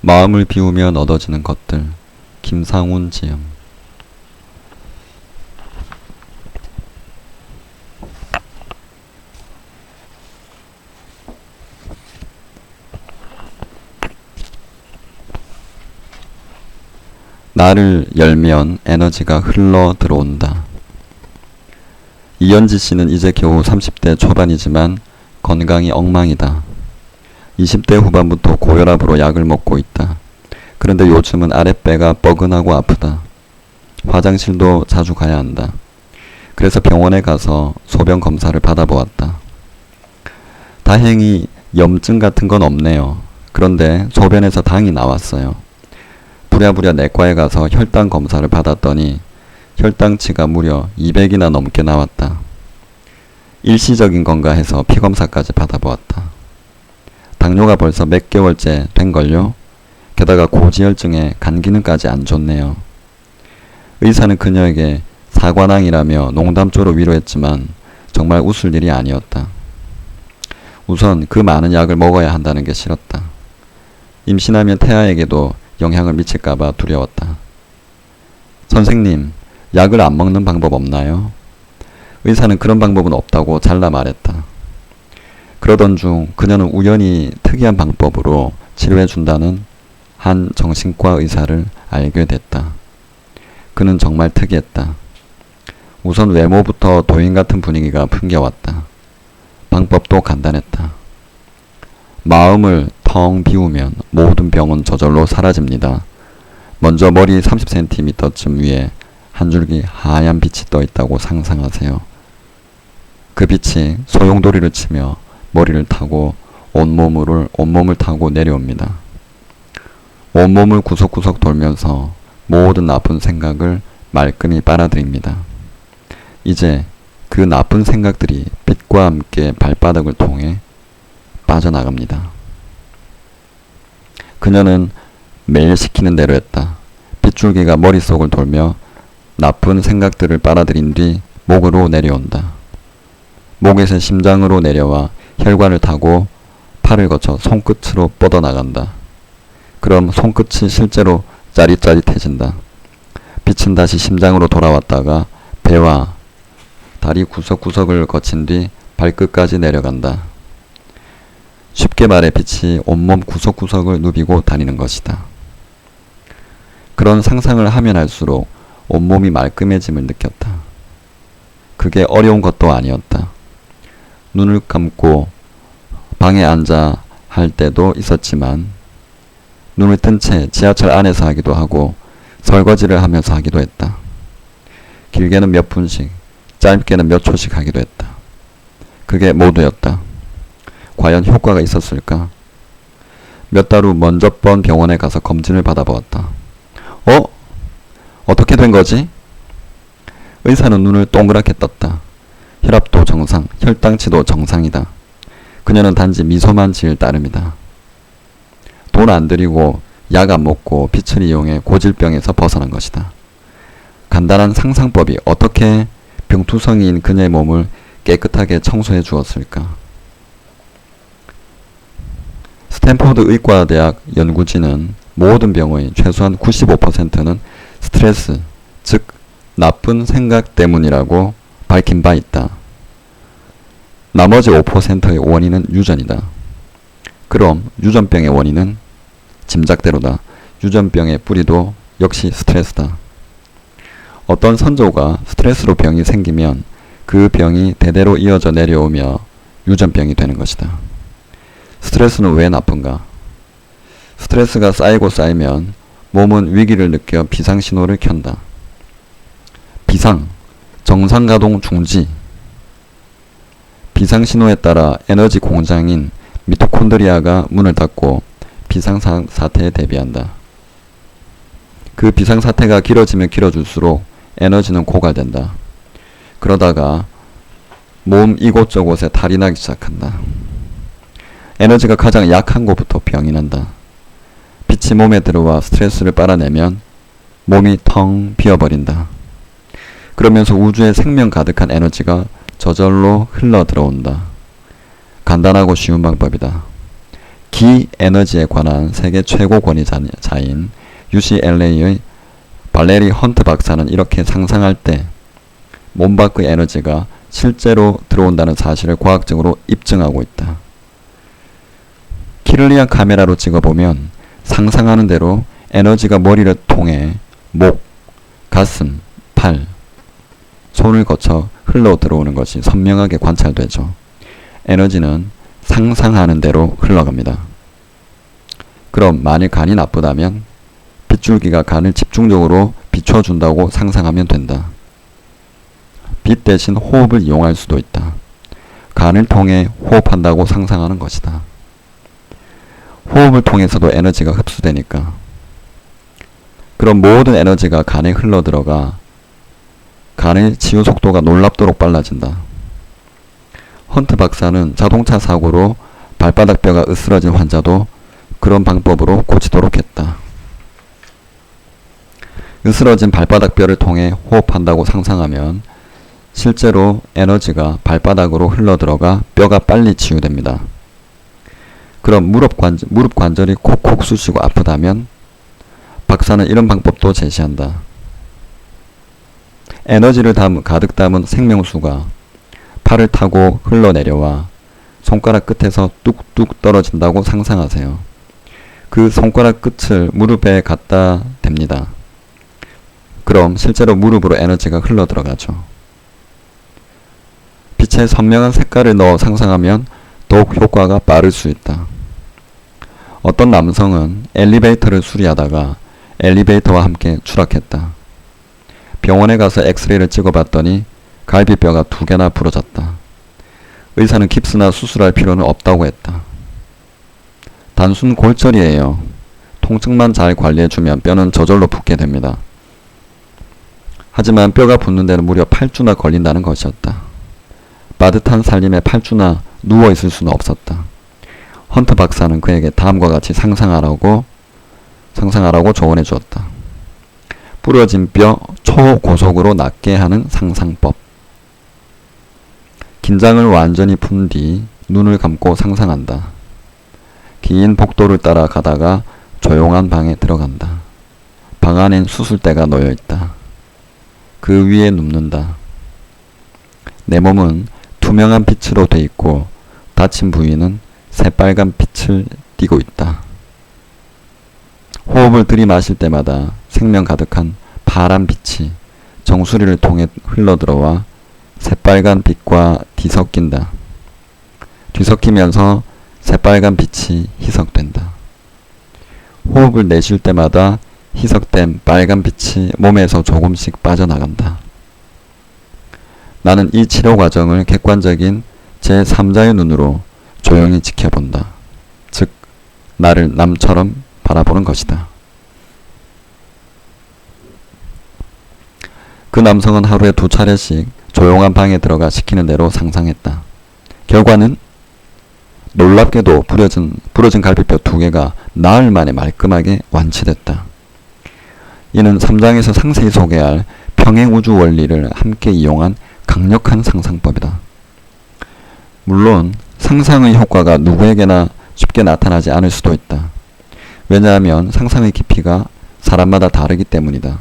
마음을 비우면 얻어지는 것들. 김상훈 지음. 나를 열면 에너지가 흘러 들어온다. 이연지 씨는 이제 겨우 30대 초반이지만 건강이 엉망이다. 20대 후반부터 고혈압으로 약을 먹고 있다. 그런데 요즘은 아랫배가 뻐근하고 아프다. 화장실도 자주 가야 한다. 그래서 병원에 가서 소변 검사를 받아보았다. 다행히 염증 같은 건 없네요. 그런데 소변에서 당이 나왔어요. 부랴부랴 내과에 가서 혈당 검사를 받았더니 혈당치가 무려 200이나 넘게 나왔다. 일시적인 건가 해서 피검사까지 받아보았다. 당뇨가 벌써 몇 개월째 된걸요? 게다가 고지혈증에 간 기능까지 안 좋네요. 의사는 그녀에게 사관왕이라며 농담조로 위로했지만 정말 웃을 일이 아니었다. 우선 그 많은 약을 먹어야 한다는 게 싫었다. 임신하면 태아에게도 영향을 미칠까봐 두려웠다. 선생님, 약을 안 먹는 방법 없나요? 의사는 그런 방법은 없다고 잘라 말했다. 그러던 중 그녀는 우연히 특이한 방법으로 치료해준다는 한 정신과 의사를 알게 됐다. 그는 정말 특이했다. 우선 외모부터 도인 같은 분위기가 풍겨왔다. 방법도 간단했다. 마음을 텅 비우면 모든 병은 저절로 사라집니다. 먼저 머리 30cm쯤 위에 한 줄기 하얀 빛이 떠 있다고 상상하세요. 그 빛이 소용돌이를 치며 머리를 타고 온몸을 타고 내려옵니다. 온몸을 구석구석 돌면서 모든 나쁜 생각을 말끔히 빨아들입니다. 이제 그 나쁜 생각들이 빛과 함께 발바닥을 통해 빠져나갑니다. 그녀는 매일 시키는 대로 했다. 빗줄기가 머릿속을 돌며 나쁜 생각들을 빨아들인 뒤 목으로 내려온다. 목에서 심장으로 내려와 혈관을 타고 팔을 거쳐 손끝으로 뻗어나간다. 그럼 손끝이 실제로 짜릿짜릿해진다. 빛은 다시 심장으로 돌아왔다가 배와 다리 구석구석을 거친 뒤 발끝까지 내려간다. 쉽게 말해 빛이 온몸 구석구석을 누비고 다니는 것이다. 그런 상상을 하면 할수록 온몸이 말끔해짐을 느꼈다. 그게 어려운 것도 아니었다. 눈을 감고 방에 앉아 할 때도 있었지만 눈을 뜬 채 지하철 안에서 하기도 하고 설거지를 하면서 하기도 했다. 길게는 몇 분씩, 짧게는 몇 초씩 하기도 했다. 그게 모두였다. 과연 효과가 있었을까? 몇 달 후 먼저 번 병원에 가서 검진을 받아보았다. 어떻게 된 거지? 의사는 눈을 동그랗게 떴다. 혈압도 정상, 혈당치도 정상이다. 그녀는 단지 미소만 지을 따름이다. 돈 안 들이고 약 안 먹고 빛을 이용해 고질병에서 벗어난 것이다. 간단한 상상법이 어떻게 병투성이인 그녀의 몸을 깨끗하게 청소해 주었을까? 스탠포드 의과대학 연구진은 모든 병의 최소한 95%는 스트레스, 즉 나쁜 생각 때문이라고 밝힌 바 있다. 나머지 5%의 원인은 유전이다. 그럼 유전병의 원인은 짐작대로다. 유전병의 뿌리도 역시 스트레스다. 어떤 선조가 스트레스로 병이 생기면 그 병이 대대로 이어져 내려오며 유전병이 되는 것이다. 스트레스는 왜 나쁜가? 스트레스가 쌓이고 쌓이면 몸은 위기를 느껴 비상신호를 켠다. 비상, 정상가동 중지. 비상신호에 따라 에너지 공장인 미토콘드리아가 문을 닫고 비상사태에 대비한다. 그 비상사태가 길어지면 길어질수록 에너지는 고갈된다. 그러다가 몸 이곳저곳에 탈이 나기 시작한다. 에너지가 가장 약한 곳부터 병이 난다. 빛이 몸에 들어와 스트레스를 빨아내면 몸이 텅 비어버린다. 그러면서 우주에 생명 가득한 에너지가 저절로 흘러 들어온다. 간단하고 쉬운 방법이다. 기 에너지에 관한 세계 최고 권위자인 UCLA의 발레리 헌트 박사는 이렇게 상상할 때 몸 밖의 에너지가 실제로 들어온다는 사실을 과학적으로 입증하고 있다. 키를리안 카메라로 찍어보면 상상하는 대로 에너지가 머리를 통해 목, 가슴, 팔, 손을 거쳐 흘러 들어오는 것이 선명하게 관찰되죠. 에너지는 상상하는 대로 흘러갑니다. 그럼 만일 간이 나쁘다면 빗줄기가 간을 집중적으로 비춰준다고 상상하면 된다. 빛 대신 호흡을 이용할 수도 있다. 간을 통해 호흡한다고 상상하는 것이다. 호흡을 통해서도 에너지가 흡수되니까. 그럼 모든 에너지가 간에 흘러들어가 간의 치유 속도가 놀랍도록 빨라진다. 헌트 박사는 자동차 사고로 발바닥 뼈가 으스러진 환자도 그런 방법으로 고치도록 했다. 으스러진 발바닥 뼈를 통해 호흡한다고 상상하면 실제로 에너지가 발바닥으로 흘러들어가 뼈가 빨리 치유됩니다. 그럼 무릎 관절이 콕콕 쑤시고 아프다면 박사는 이런 방법도 제시한다. 에너지를 가득 담은 생명수가 팔을 타고 흘러내려와 손가락 끝에서 뚝뚝 떨어진다고 상상하세요. 그 손가락 끝을 무릎에 갖다 댑니다. 그럼 실제로 무릎으로 에너지가 흘러들어가죠. 빛에 선명한 색깔을 넣어 상상하면 더욱 효과가 빠를 수 있다. 어떤 남성은 엘리베이터를 수리하다가 엘리베이터와 함께 추락했다. 병원에 가서 엑스레이를 찍어봤더니 갈비뼈가 2개나 부러졌다. 의사는 깁스나 수술할 필요는 없다고 했다. 단순 골절이에요. 통증만 잘 관리해주면 뼈는 저절로 붙게 됩니다. 하지만 뼈가 붙는 데는 무려 8주나 걸린다는 것이었다. 빠듯한 살림에 8주나 누워있을 수는 없었다. 헌트 박사는 그에게 다음과 같이 상상하라고 조언해 주었다. 부러진 뼈 초고속으로 낫게 하는 상상법. 긴장을 완전히 푼 뒤 눈을 감고 상상한다. 긴 복도를 따라 가다가 조용한 방에 들어간다. 방 안엔 수술대가 놓여있다. 그 위에 눕는다. 내 몸은 투명한 빛으로 돼 있고 다친 부위는 새빨간 빛을 띠고 있다. 호흡을 들이마실 때마다 생명 가득한 파란 빛이 정수리를 통해 흘러들어와 새빨간 빛과 뒤섞인다. 뒤섞이면서 새빨간 빛이 희석된다. 호흡을 내쉴 때마다 희석된 빨간 빛이 몸에서 조금씩 빠져나간다. 나는 이 치료 과정을 객관적인 제3자의 눈으로 조용히 지켜본다. 즉, 나를 남처럼 바라보는 것이다. 그 남성은 하루에 2차례씩 조용한 방에 들어가 시키는 대로 상상했다. 결과는 놀랍게도 부러진 갈비뼈 2개가 나흘 만에 말끔하게 완치됐다. 이는 3장에서 상세히 소개할 평행우주 원리를 함께 이용한 강력한 상상법이다. 물론 상상의 효과가 누구에게나 쉽게 나타나지 않을 수도 있다. 왜냐하면 상상의 깊이가 사람마다 다르기 때문이다.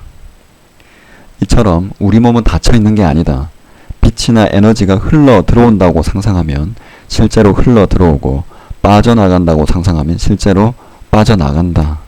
이처럼 우리 몸은 닫혀있는 게 아니다. 빛이나 에너지가 흘러 들어온다고 상상하면 실제로 흘러 들어오고 빠져나간다고 상상하면 실제로 빠져나간다.